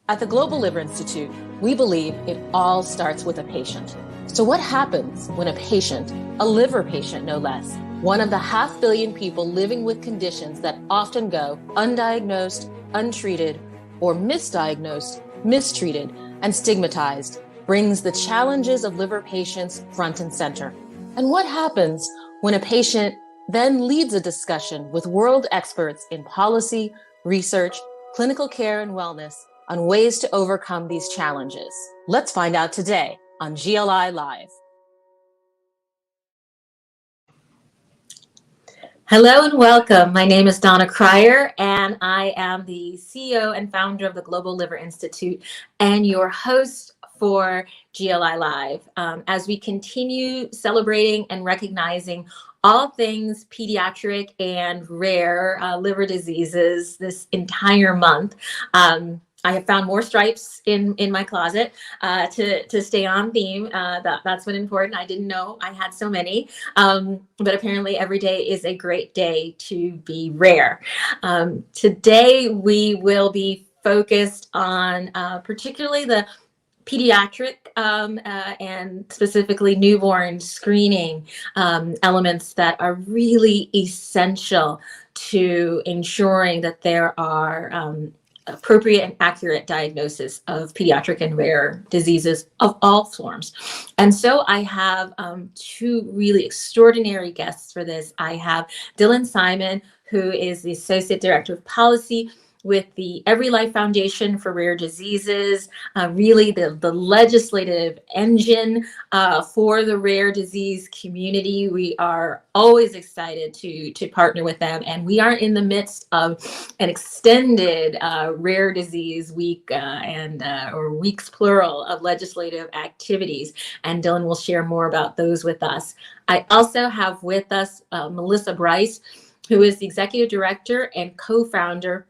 At the Global Liver Institute, we believe it all starts with a patient. So what happens when a patient, a liver patient no less, one of the 500 million people living with conditions that often go undiagnosed, untreated, or misdiagnosed, mistreated, and stigmatized, brings the challenges of liver patients front and center? And what happens when a patient then leads a discussion with world experts in policy, research, clinical care, and wellness on ways to overcome these challenges? Let's find out today on GLI Live. Hello and welcome. My name is Donna Cryer, and I am the CEO and founder of the Global Liver Institute and your host for GLI Live. As we continue celebrating and recognizing all things pediatric and rare liver diseases this entire month, I have found more stripes in my closet to stay on theme. That's been important. I didn't know I had so many, but apparently every day is a great day to be rare. Today we will be focused on particularly the pediatric and specifically newborn screening elements that are really essential to ensuring that there are appropriate and accurate diagnosis of pediatric and rare diseases of all forms. And so I have two really extraordinary guests for this. I have Dylan Simon, who is the Associate Director of Policy with the EveryLife Foundation for Rare Diseases, really the legislative engine for the rare disease community. We are always excited to partner with them, and we are in the midst of an extended rare disease week or weeks plural of legislative activities, and Dylan will share more about those with us. I also have with us Melissa Bryce, who is the Executive Director and co-founder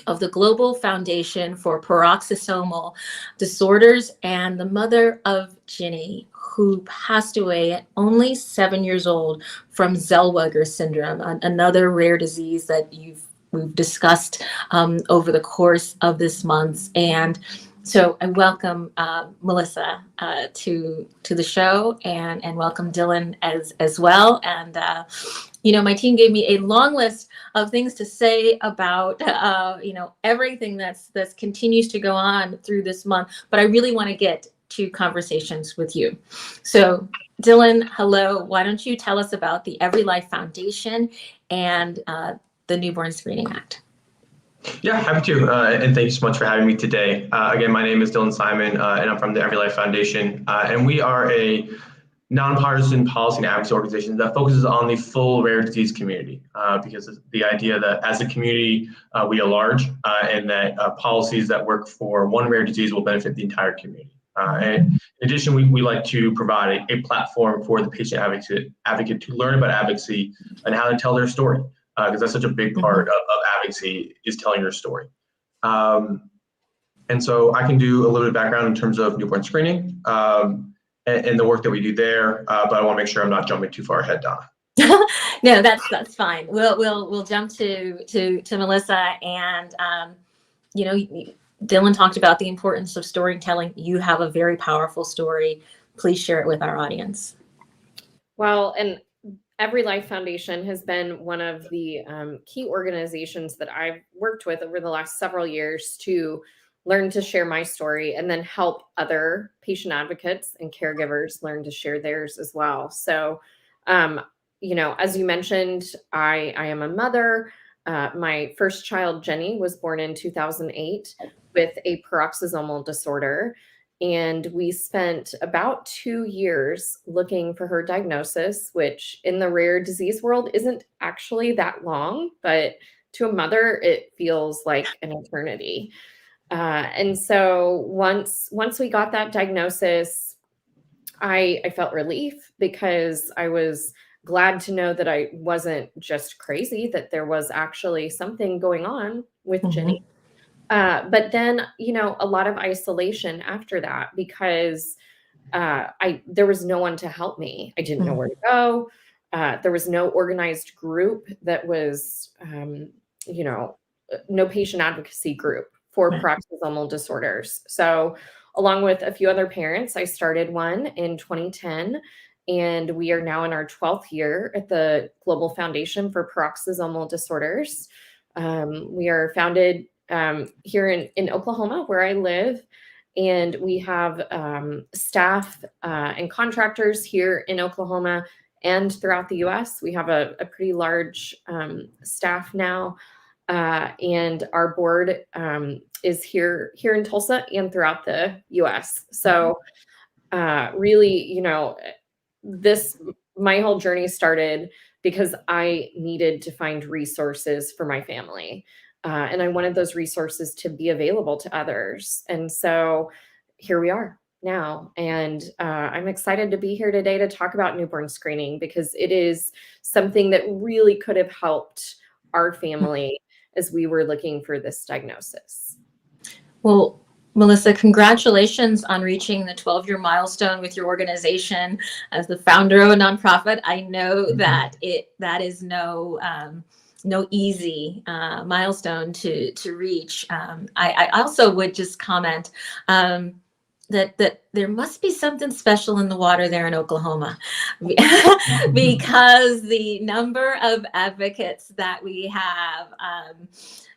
of the Global Foundation for Peroxisomal Disorders and the mother of Ginny, who passed away at only 7 years old from Zellweger Syndrome, another rare disease that we've discussed over the course of this month. And so I welcome Melissa to the show, and welcome Dylan as well. And my team gave me a long list of things to say about everything that's continues to go on through this month, but I really want to get to conversations with you. So Dylan, hello. Why don't you tell us about the EveryLife Foundation and the Newborn Screening Act? Yeah, happy to. And thank you so much for having me today. Again, my name is Dylan Simon, and I'm from the EveryLife Foundation. And we are a nonpartisan policy and advocacy organization that focuses on the full rare disease community, because of the idea that as a community, we are large, and that policies that work for one rare disease will benefit the entire community. And in addition, we like to provide a platform for the patient advocate to learn about advocacy and how to tell their story. Because that's such a big part of advocacy, is telling your story. And so I can do a little bit of background in terms of newborn screening and the work that we do there, but I want to make sure I'm not jumping too far ahead, Donna. No, that's fine. We'll jump to Melissa, and Dylan talked about the importance of storytelling. You have a very powerful story. Please share it with our audience. Well, and EveryLife Foundation has been one of the key organizations that I've worked with over the last several years to learn to share my story and then help other patient advocates and caregivers learn to share theirs as well. So, as you mentioned, I am a mother. My first child, Ginny, was born in 2008 with a peroxisomal disorder. And we spent about 2 years looking for her diagnosis, which in the rare disease world isn't actually that long, but to a mother, it feels like an eternity. And so once we got that diagnosis, I felt relief, because I was glad to know that I wasn't just crazy, that there was actually something going on with Ginny. But then, a lot of isolation after that, because there was no one to help me. I didn't know where to go. There was no organized group that was, no patient advocacy group for Right. peroxisomal disorders. So along with a few other parents, I started one in 2010, and we are now in our 12th year at the Global Foundation for Peroxisomal Disorders. We are founded here in Oklahoma, where I live, and we have staff and contractors here in Oklahoma and throughout the US. We have a pretty large staff now, and our board is here in Tulsa and throughout the US. So really, my whole journey started because I needed to find resources for my family. And I wanted those resources to be available to others. And so here we are now. And I'm excited to be here today to talk about newborn screening, because it is something that really could have helped our family as we were looking for this diagnosis. Well, Melissa, congratulations on reaching the 12-year milestone with your organization as the founder of a nonprofit. I know that that is no easy milestone to reach. I also would just comment that there must be something special in the water there in Oklahoma, because the number of advocates that we have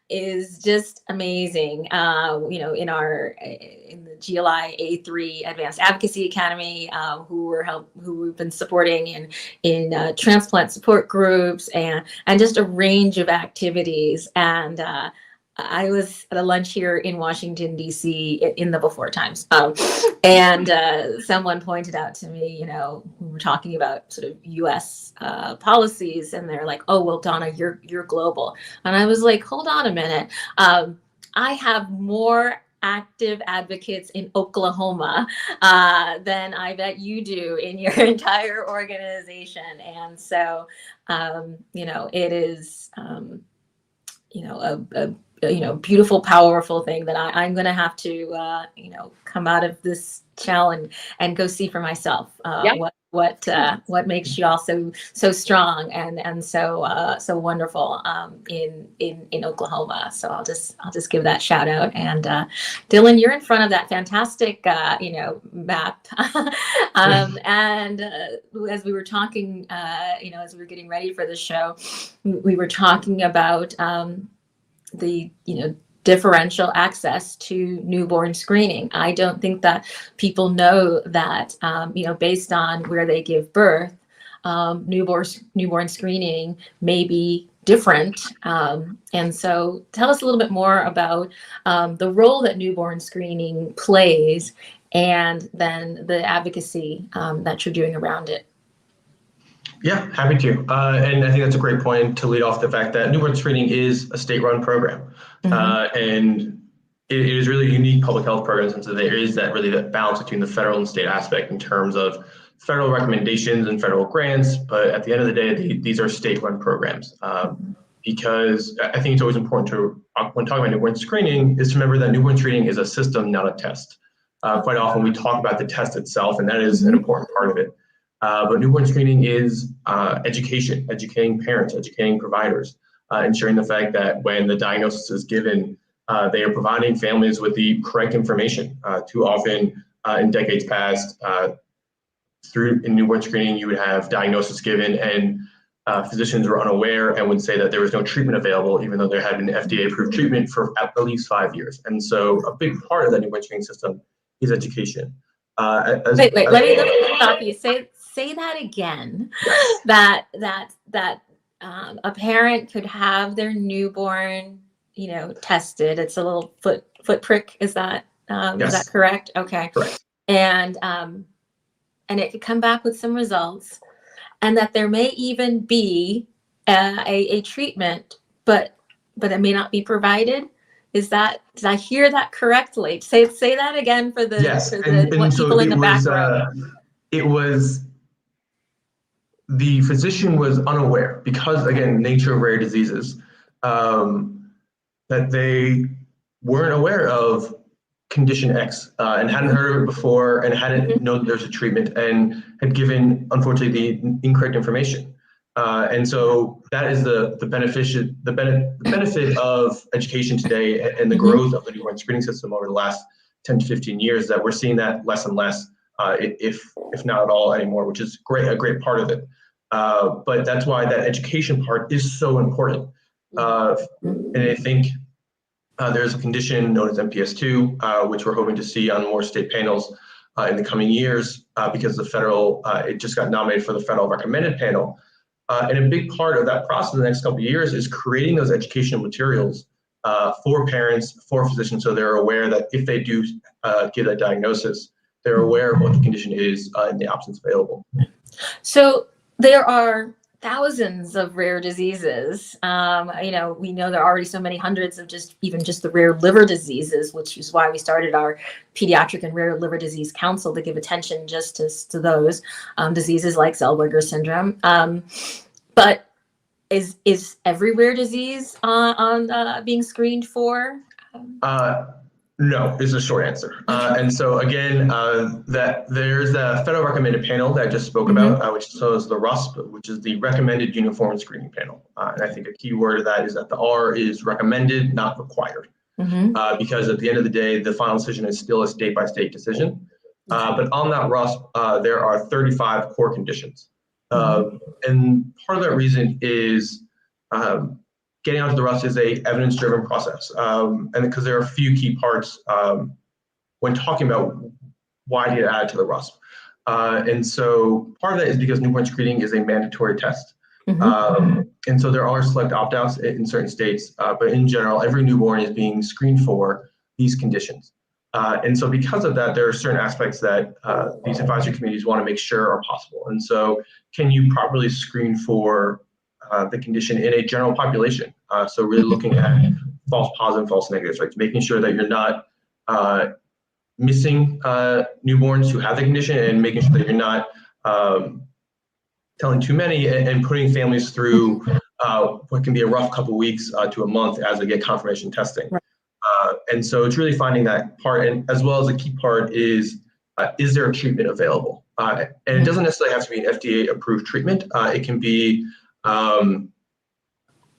is just amazing. In the GLI A3 Advanced Advocacy Academy, who we've been supporting in transplant support groups and just a range of activities. And I was at a lunch here in Washington, D.C. in the before times. And someone pointed out to me, we were talking about sort of U.S. policies, and they're like, "Oh, well, Donna, you're global." And I was like, hold on a minute. I have more active advocates in Oklahoma than I bet you do in your entire organization. And so, it is, a beautiful, powerful thing that I'm going to have to, come out of this challenge and go see for myself what makes you all so strong and so wonderful in Oklahoma. So I'll just give that shout out. And Dylan, you're in front of that fantastic map. And as we were talking, as we were getting ready for the show, we were talking about the differential access to newborn screening. I don't think that people know that based on where they give birth, newborn screening may be different. And so tell us a little bit more about the role that newborn screening plays, and then the advocacy that you're doing around it. Yeah, happy to. And I think that's a great point to lead off the fact that newborn screening is a state-run program. And it is really a unique public health program, since there is that balance between the federal and state aspect in terms of federal recommendations and federal grants. But at the end of the day, these are state-run programs. Because I think it's always important to, when talking about newborn screening, is to remember that newborn screening is a system, not a test. Quite often we talk about the test itself, and that is an important part of it. But newborn screening is educating parents, educating providers, ensuring the fact that when the diagnosis is given, they are providing families with the correct information. Too often in decades past, in newborn screening, you would have diagnosis given and physicians were unaware and would say that there was no treatment available, even though there had been FDA-approved treatment for at least 5 years. And so a big part of the newborn screening system is education. Let me stop you. Say that again. Yes. That a parent could have their newborn, tested. It's a little foot prick. Is that yes. Is that correct? Okay. Correct. And it could come back with some results, and that there may even be a treatment, but it may not be provided. Did I hear that correctly? Say that again for the yes. People in the back row. It was the physician was unaware, because again, nature of rare diseases, that they weren't aware of condition X and hadn't heard of it before and hadn't known that there's a treatment, and had given, unfortunately, the incorrect information. And so that is the benefit of education today and the growth of the newborn screening system over the last 10 to 15 years, that we're seeing that less and less, if not at all anymore, which is a great part of it. But that's why that education part is so important. And I think there's a condition known as MPS II, which we're hoping to see on more state panels in the coming years, because the federal, it just got nominated for the federal recommended panel. And a big part of that process in the next couple of years is creating those educational materials for parents, for physicians, so they're aware that if they do get a diagnosis, they're aware of what the condition is in the options available. So there are thousands of rare diseases. We know there are already so many hundreds of just the rare liver diseases, which is why we started our Pediatric and Rare Liver Disease Council to give attention just to those diseases like Zellweger Syndrome. But is every rare disease on being screened for? No, is the short answer. And so again, that there's the federal recommended panel that I just spoke about, which is the RUSP, which is the Recommended Uniform Screening Panel. And I think a key word of that is that the R is recommended, not required, because at the end of the day, the final decision is still a state-by-state decision. But on that RUSP, there are 35 core conditions. And part of that reason is getting onto the RUSP is a evidence-driven process, and because there are a few key parts when talking about why to get added to the RUSP. And so part of that is because newborn screening is a mandatory test. And so there are select opt-outs in certain states, but in general, every newborn is being screened for these conditions. And so because of that, there are certain aspects that these advisory committees want to make sure are possible. And so can you properly screen for the condition in a general population? So really looking at false positives, false negatives, right? Making sure that you're not missing newborns who have the condition, and making sure that you're not telling too many and putting families through what can be a rough couple weeks to a month as they get confirmation testing. And so it's really finding that part, and as well as a key part is there a treatment available? And it doesn't necessarily have to be an FDA approved treatment. It can be a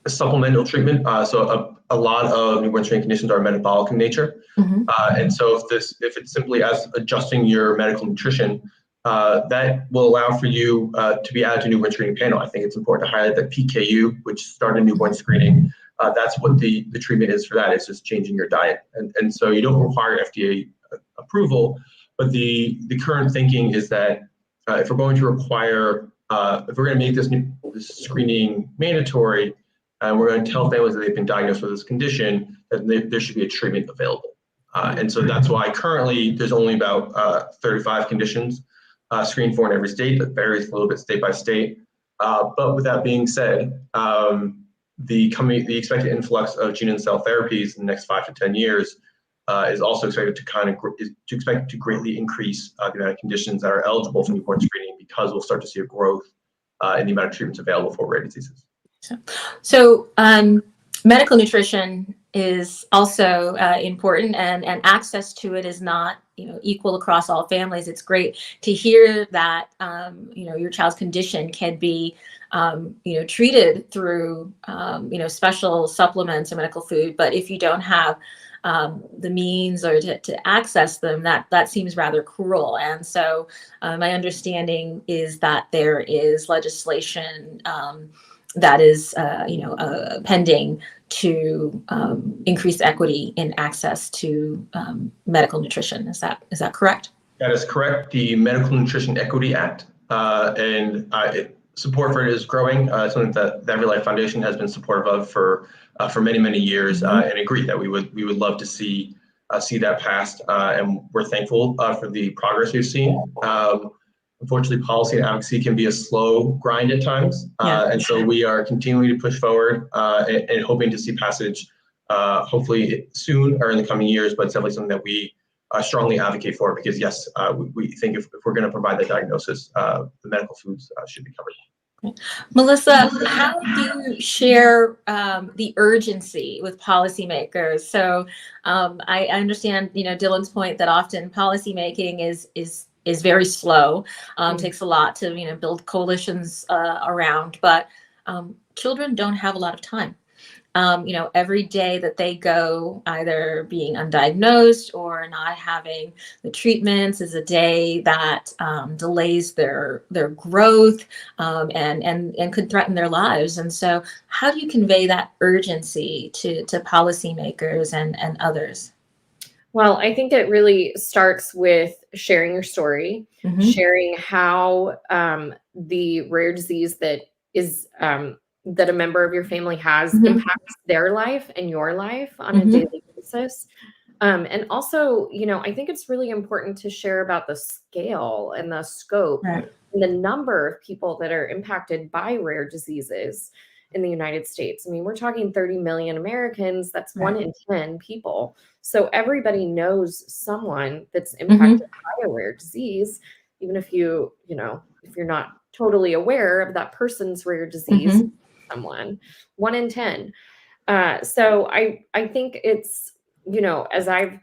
supplemental treatment. So a lot of newborn screening conditions are metabolic in nature. And so if it's simply as adjusting your medical nutrition, that will allow for you to be added to newborn screening panel. I think it's important to highlight that PKU, which started newborn screening, that's what the treatment is for that. It's just changing your diet. And so you don't require FDA approval, but the current thinking is that if we're going to require, if we're going to make this screening mandatory, and we're going to tell families that they've been diagnosed with this condition, that there should be a treatment available. And so that's why currently there's only about 35 conditions screened for in every state. That varies a little bit state by state. But with that being said, the expected influx of gene and cell therapies in the next 5 to 10 years is also expected to greatly increase the amount of conditions that are eligible for newborn screening, because we'll start to see a growth in the amount of treatments available for rare diseases. So medical nutrition is also important, and access to it is not equal across all families. It's great to hear that your child's condition can be treated through special supplements or medical food, but if you don't have the means or to access them, that seems rather cruel. And so my understanding is that there is legislation that is pending to increase equity in access to medical nutrition. Is that correct? That is correct. The Medical Nutrition Equity Act, and support for it is growing. Something that the EveryLife Foundation has been supportive of for many years, and agree that we would love to see that passed. And we're thankful for the progress we've seen. Unfortunately, policy and advocacy can be a slow grind at times, and so we are continuing to push forward and hoping to see passage, hopefully soon or in the coming years. But it's definitely something that we strongly advocate for, because yes, we think if we're going to provide the diagnosis, the medical foods should be covered. Melissa, how do you share the urgency with policymakers? So I understand, Dylan's point that often policymaking is is very slow. Takes a lot to, build coalitions around, but children don't have a lot of time. Every day that they go either being undiagnosed or not having the treatments is a day that delays their growth and could threaten their lives. And so how do you convey that urgency to policymakers and others? Well, I think it really starts with sharing your story, sharing how the rare disease that is that a member of your family has impacts their life and your life on a daily basis. And also, I think it's really important to share about the scale and the scope and the number of people that are impacted by rare diseases in the United States. I mean, we're talking 30 million Americans. That's 1 in 10 people. So everybody knows someone that's impacted by a rare disease, even if if you're not totally aware of that person's rare disease, someone, 1 in 10. So I think it's, as I've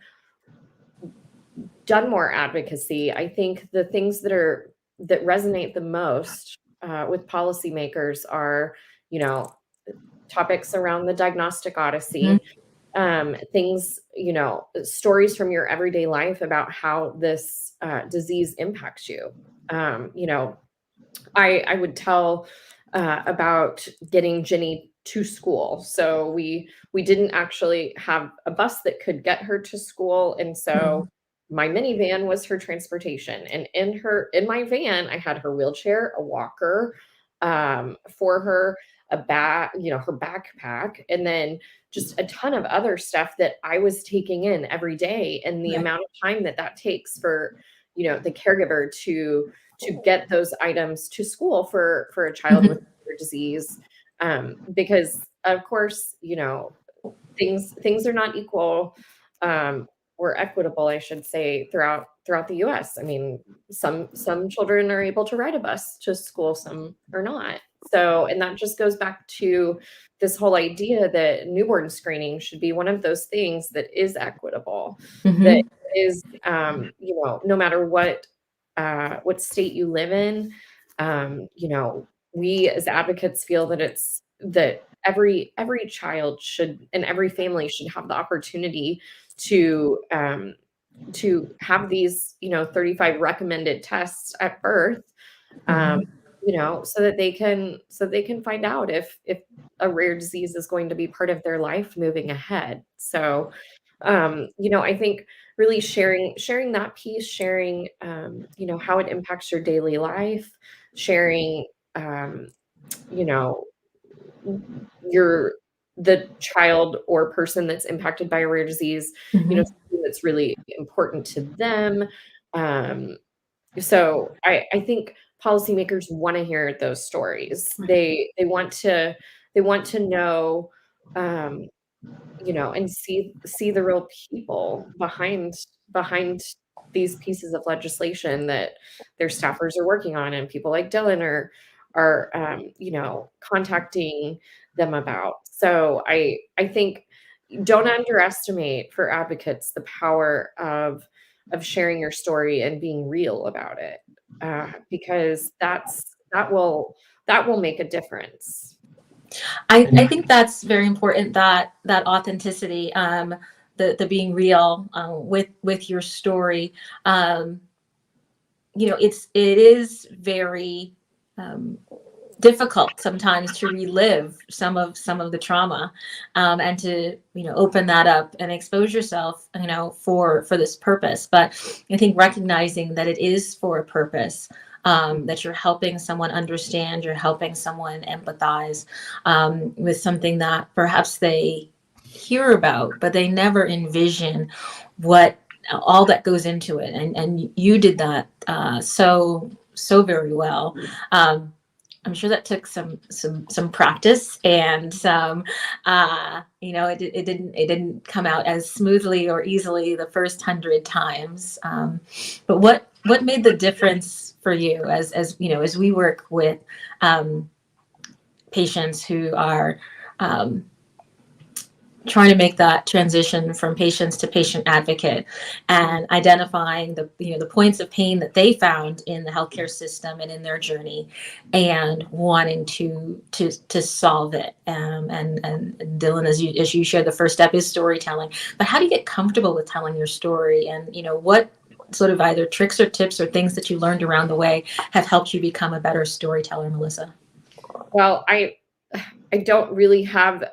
done more advocacy, I think the things that resonate the most with policymakers are, topics around the diagnostic odyssey, things, stories from your everyday life about how this disease impacts you. I would tell about getting Ginny to school. So we didn't actually have a bus that could get her to school, and so my minivan was her transportation. And in my van, I had her wheelchair, a walker, for her, a bag, her backpack, and then just a ton of other stuff that I was taking in every day. And the amount of time that takes for, the caregiver to get those items to school for a child with rare disease. Because of course, things are not equal, or equitable, I should say, throughout the US. I mean, some children are able to ride a bus to school, some are not. So, and that just goes back to this whole idea that newborn screening should be one of those things that is equitable, that is, no matter what state you live in, we as advocates feel that every child should, and every family should have the opportunity to have these, 35 recommended tests at birth, so that they can find out if a rare disease is going to be part of their life moving ahead. So, I think really sharing that piece, sharing, how it impacts your daily life, sharing, the child or person that's impacted by a rare disease, something that's really important to them. So I think policymakers want to hear those stories. They want to know, and see the real people behind these pieces of legislation that their staffers are working on, and people like Dylan are contacting them about. So I think don't underestimate, for advocates, the power of sharing your story and being real about it, because that will make a difference. I think that's very important, that authenticity, the being real with your story. It is very difficult sometimes to relive some of the trauma, and to open that up and expose yourself for this purpose. But I think recognizing that it is for a purpose, that you're helping someone understand, you're helping someone empathize with something that perhaps they hear about, but they never envision what all that goes into it. And you did that so very well. I'm sure that took some practice, and some, it didn't come out as smoothly or easily the first 100 times. But what made the difference for you as we work with patients who are trying to make that transition from patients to patient advocate, and identifying the points of pain that they found in the healthcare system and in their journey, and wanting to solve it. And Dylan, as you shared, the first step is storytelling. But how do you get comfortable with telling your story? And what sort of either tricks or tips or things that you learned around the way have helped you become a better storyteller, Melissa? Well, I don't really have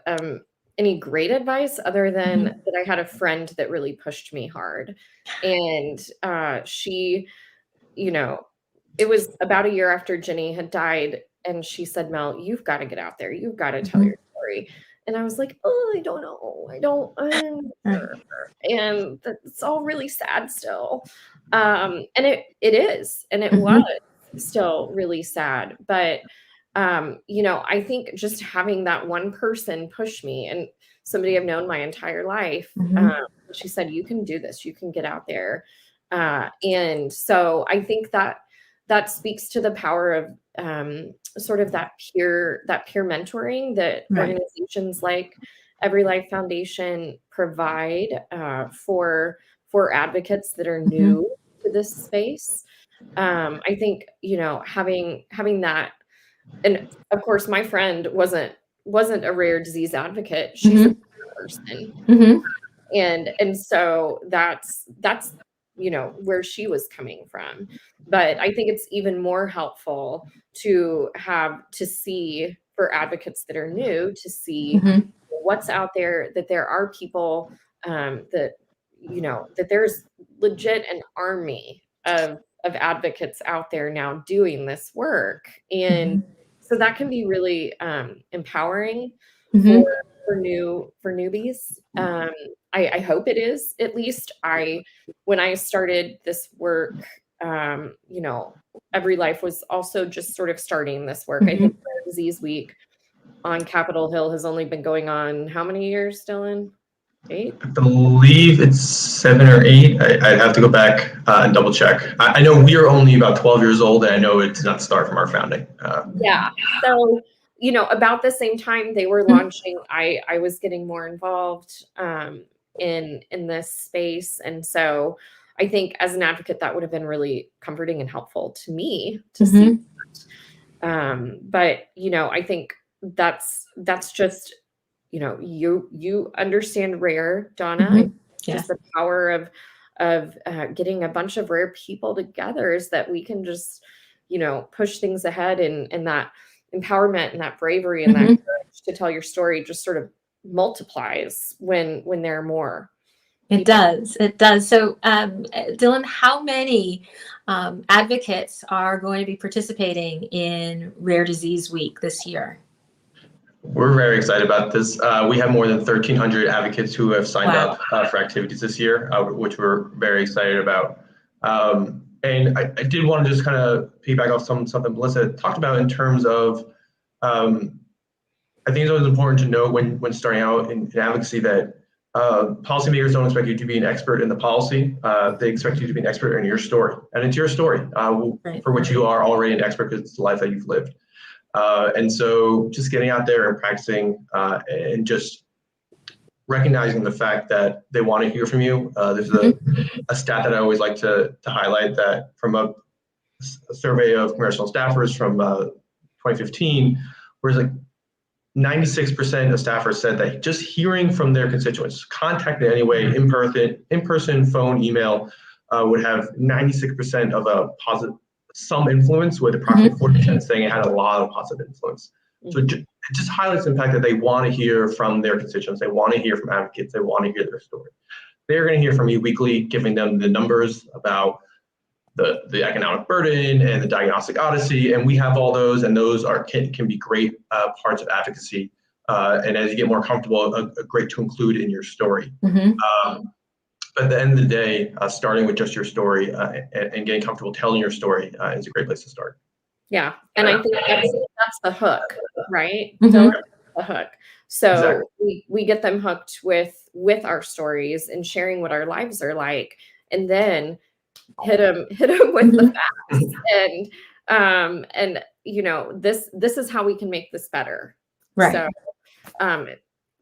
any great advice other than that I had a friend that really pushed me hard. And she, it was about a year after Ginny had died. And she said, Mel, you've got to get out there. You've got to tell your story. And I was like, oh, I don't know. I'm not sure. And it's all really sad still. And it is. And it was still really sad. But I think just having that one person push me, and somebody I've known my entire life, she said, you can do this, you can get out there. And so I think that speaks to the power of sort of that peer mentoring that organizations like EveryLife Foundation provide for advocates that are new to this space. I think, having that. And of course, my friend wasn't a rare disease advocate. She's a person, and so that's where she was coming from. But I think it's even more helpful to see for advocates that are new to see what's out there. That there are people that there's legit an army of advocates out there now doing this work, and so that can be really empowering for newbies. I hope it is. At least when I started this work, EveryLife was also just sort of starting this work. I think Rare Disease Week on Capitol Hill has only been going on how many years, Dylan? 8? I believe it's 7 or 8. I'd have to go back and double check. I know we are only about 12 years old, and I know it did not start from our founding. Yeah. So, about the same time they were launching, I was getting more involved in this space. And so I think as an advocate, that would have been really comforting and helpful to me to see that. But, I think that's just, you understand rare, Donna. Just the power of getting a bunch of rare people together is that we can just, push things ahead, and that empowerment and that bravery and that courage to tell your story just sort of multiplies when there are more. It does. So, Dylan, how many advocates are going to be participating in Rare Disease Week this year? We're very excited about this. We have more than 1,300 advocates who have signed up for activities this year, which we're very excited about. And I did want to just kind of piggyback off something Melissa talked about in terms of, I think it's always important to know when starting out in advocacy that policymakers don't expect you to be an expert in the policy. They expect you to be an expert in your story. And it's your story for which you are already an expert because it's the life that you've lived. And so just getting out there and practicing and just recognizing the fact that they want to hear from you. There's a stat that I always like to highlight that from a survey of congressional staffers from 2015, where it's like 96% of staffers said that just hearing from their constituents, contacted anyway, in person, phone, email, would have 96% of a positive, some influence, with approximately 40% saying it had a lot of positive influence. So it just highlights the fact that they want to hear from their constituents. They want to hear from advocates. They want to hear their story. They're going to hear from you weekly, giving them the numbers about the economic burden and the diagnostic odyssey. And we have all those, and those can be great parts of advocacy. And as you get more comfortable, great to include in your story. But at the end of the day, starting with just your story and getting comfortable telling your story is a great place to start. Yeah, and I think that's the hook, right? The hook. So we get them hooked with our stories and sharing what our lives are like, and then hit them with the facts. And this is how we can make this better. Right. So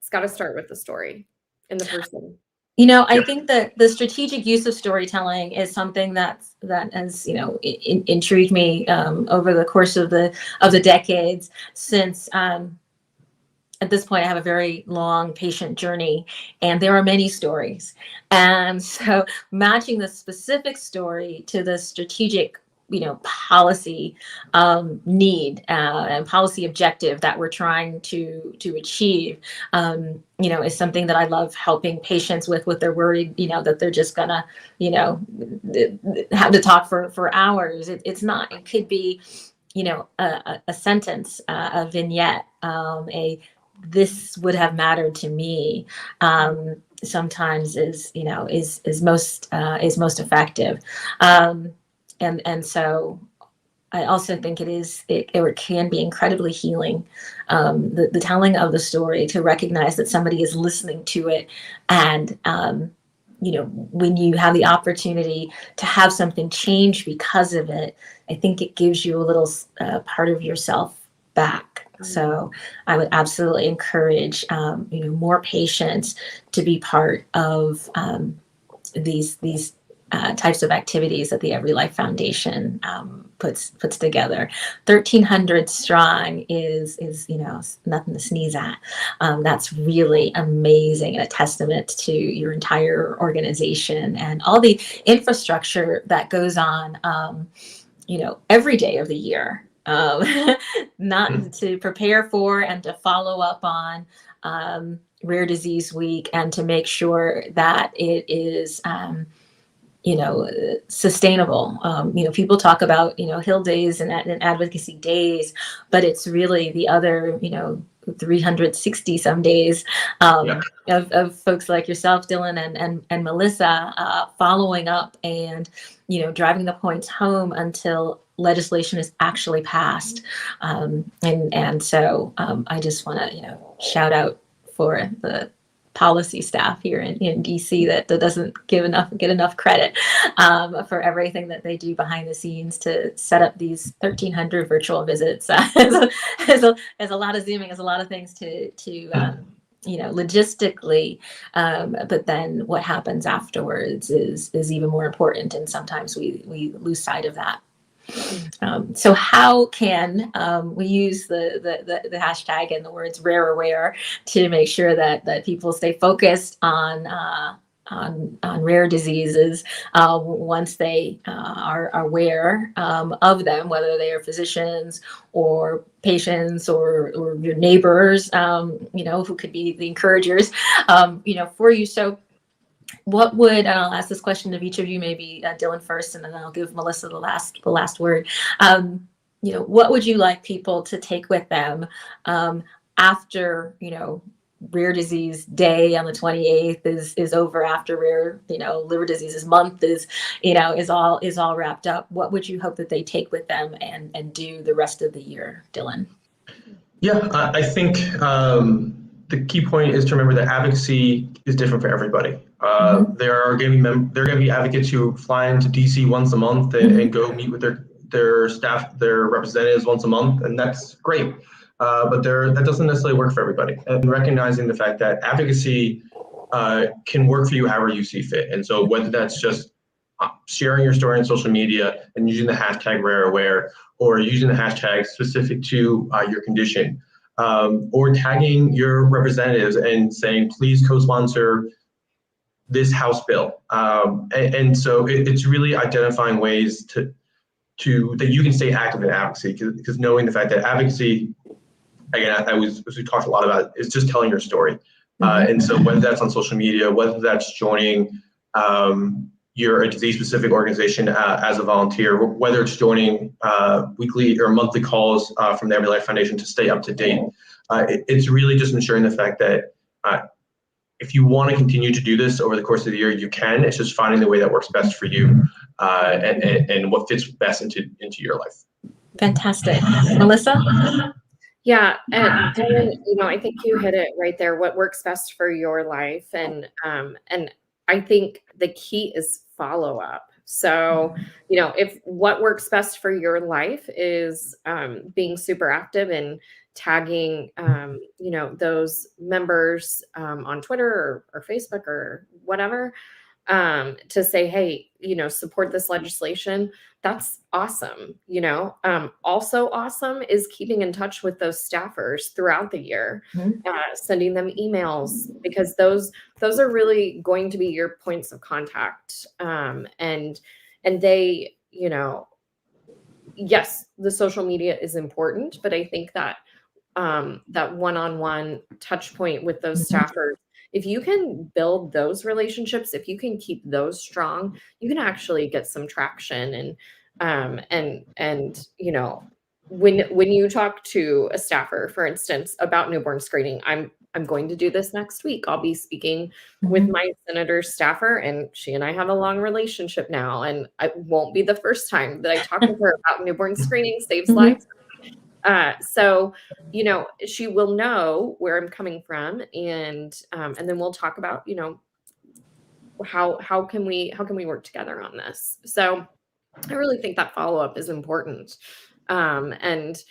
It's got to start with the story and the person. I think that the strategic use of storytelling is something that has, intrigued me over the course of the decades, since at this point I have a very long patient journey, and there are many stories. And so matching the specific story to the strategic policy need and policy objective that we're trying to achieve, is something that I love helping patients with. They're worried, that they're just gonna, have to talk for hours. It's not. It could be, a sentence, a vignette, this would have mattered to me. Sometimes is most effective. And so I also think it can be incredibly healing, the telling of the story, to recognize that somebody is listening to it. And, when you have the opportunity to have something change because of it, I think it gives you a little part of yourself back. So I would absolutely encourage, more patients to be part of these types of activities that the EveryLife Foundation puts together. 1,300 strong is nothing to sneeze at. That's really amazing, and a testament to your entire organization and all the infrastructure that goes on, every day of the year. Not to prepare for and to follow up on Rare Disease Week, and to make sure that it is sustainable. People talk about, Hill Days and Advocacy Days, but it's really the other, 360 some days of folks like yourself, Dylan, and Melissa, following up and, driving the points home until legislation is actually passed. And so I just want to, shout out for the policy staff here in DC that doesn't get enough credit for everything that they do behind the scenes to set up these 1,300 virtual visits. There's a lot of Zooming, there's a lot of things to logistically, but then what happens afterwards is even more important, and sometimes we lose sight of that. So how can we use the hashtag and the words rare aware to make sure that people stay focused on rare diseases once they are aware of them, whether they are physicians or patients or your neighbors, who could be the encouragers, for you. So what would, and I'll ask this question of each of you, maybe Dylan first, and then I'll give Melissa the last word. What would you like people to take with them after, Rare Disease Day on the 28th is over, after Rare, Liver Diseases Month is all wrapped up? What would you hope that they take with them and do the rest of the year, Dylan? Yeah, I think the key point is to remember that advocacy is different for everybody. There are going to be advocates who fly into DC once a month and go meet with their staff, their representatives once a month, and that's great. But that doesn't necessarily work for everybody. And recognizing the fact that advocacy can work for you however you see fit. And so whether that's just sharing your story on social media and using the hashtag RareAware, or using the hashtag specific to your condition, or tagging your representatives and saying, please co-sponsor this House bill. And so it's really identifying ways that you can stay active in advocacy, because knowing the fact that advocacy, again, as we talked a lot about, is just telling your story. And so whether that's on social media, whether that's joining a disease-specific organization as a volunteer, whether it's joining weekly or monthly calls from the EveryLife Foundation to stay up to date, it's really just ensuring the fact that if you want to continue to do this over the course of the year, you can. It's just finding the way that works best for you and what fits best into your life. Fantastic. Melissa? Yeah, and Dylan, I think you hit it right there. What works best for your life, and I think the key is follow up. So, if what works best for your life is being super active and tagging, those members on Twitter or Facebook or whatever, to say, hey, support this legislation. That's awesome. Also awesome is keeping in touch with those staffers throughout the year, sending them emails, because those are really going to be your points of contact. And they, yes, the social media is important, but I think that that one-on-one touch point with those staffers, if you can build those relationships, if you can keep those strong, you can actually get some traction. And when you talk to a staffer, for instance, about newborn screening, I'm going to do this next week. I'll be speaking with my senator's staffer, and she and I have a long relationship now, and it won't be the first time that I talk with her about newborn screening saves lives. So, she will know where I'm coming from, and then we'll talk about, how can we work together on this. So I really think that follow-up is important. And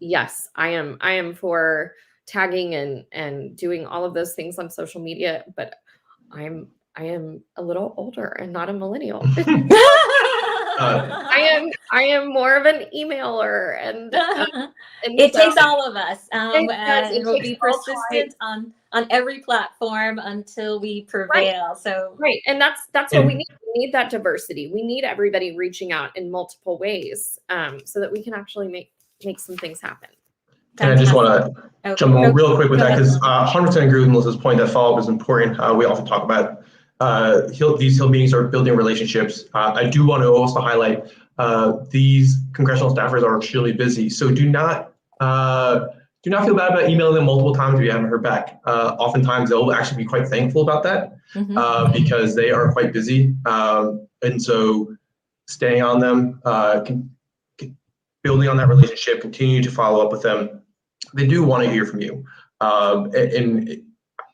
yes, I am for tagging and doing all of those things on social media, but I am a little older and not a millennial. I am more of an emailer, and it takes all of us. It will be persistent on every platform until we prevail. Right. So and that's what we need. We need that diversity. We need everybody reaching out in multiple ways, so that we can actually make some things happen. And I just want to jump in real quick with that, because 100% agree with Melissa's point that follow-up is important. We often talk about these Hill meetings are building relationships. I do want to also highlight these congressional staffers are extremely busy, so do not feel bad about emailing them multiple times if you haven't heard back. Oftentimes they'll actually be quite thankful about that, because they are quite busy, and so staying on them, building on that relationship, continue to follow up with them. They do want to hear from you, and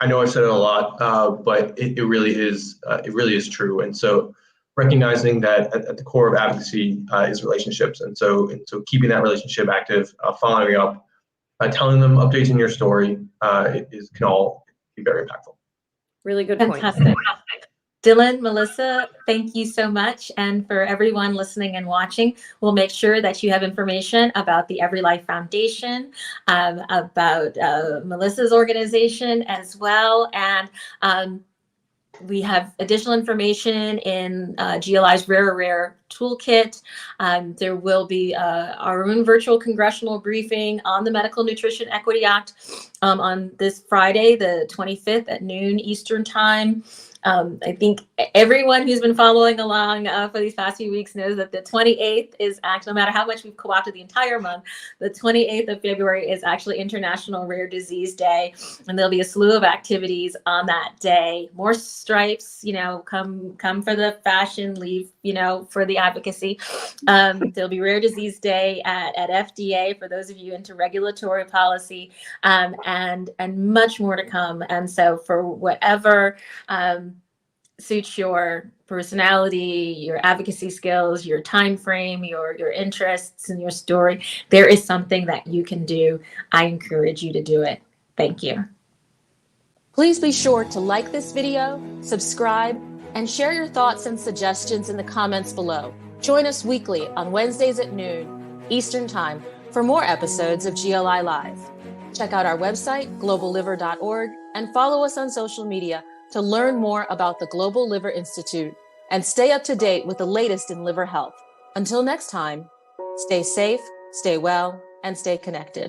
I know I've said it a lot, but it really is true. And so recognizing that at the core of advocacy is relationships. And so keeping that relationship active, following up, telling them updates in your story can all be very impactful. Really good point. Fantastic. Dylan, Melissa, thank you so much. And for everyone listening and watching, we'll make sure that you have information about the EveryLife Foundation, about Melissa's organization as well. And we have additional information in GLI's Rare Toolkit. There will be our own virtual congressional briefing on the Medical Nutrition Equity Act on this Friday, the 25th at noon Eastern Time. I think everyone who's been following along for these past few weeks knows that the 28th is actually, no matter how much we've co-opted the entire month, the 28th of February is actually International Rare Disease Day. And there'll be a slew of activities on that day. More stripes, come for the fashion, leave, for the advocacy. There'll be Rare Disease Day at FDA for those of you into regulatory policy, and much more to come. And so for whatever suits your personality, your advocacy skills, your time frame, your interests, and your story, there is something that you can do. I encourage you to do it. Thank you. Please be sure to like this video, subscribe, and share your thoughts and suggestions in the comments below. Join us weekly on Wednesdays at noon Eastern Time for more episodes of GLI Live. Check out our website, globalliver.org, and follow us on social media to learn more about the Global Liver Institute and stay up to date with the latest in liver health. Until next time, stay safe, stay well, and stay connected.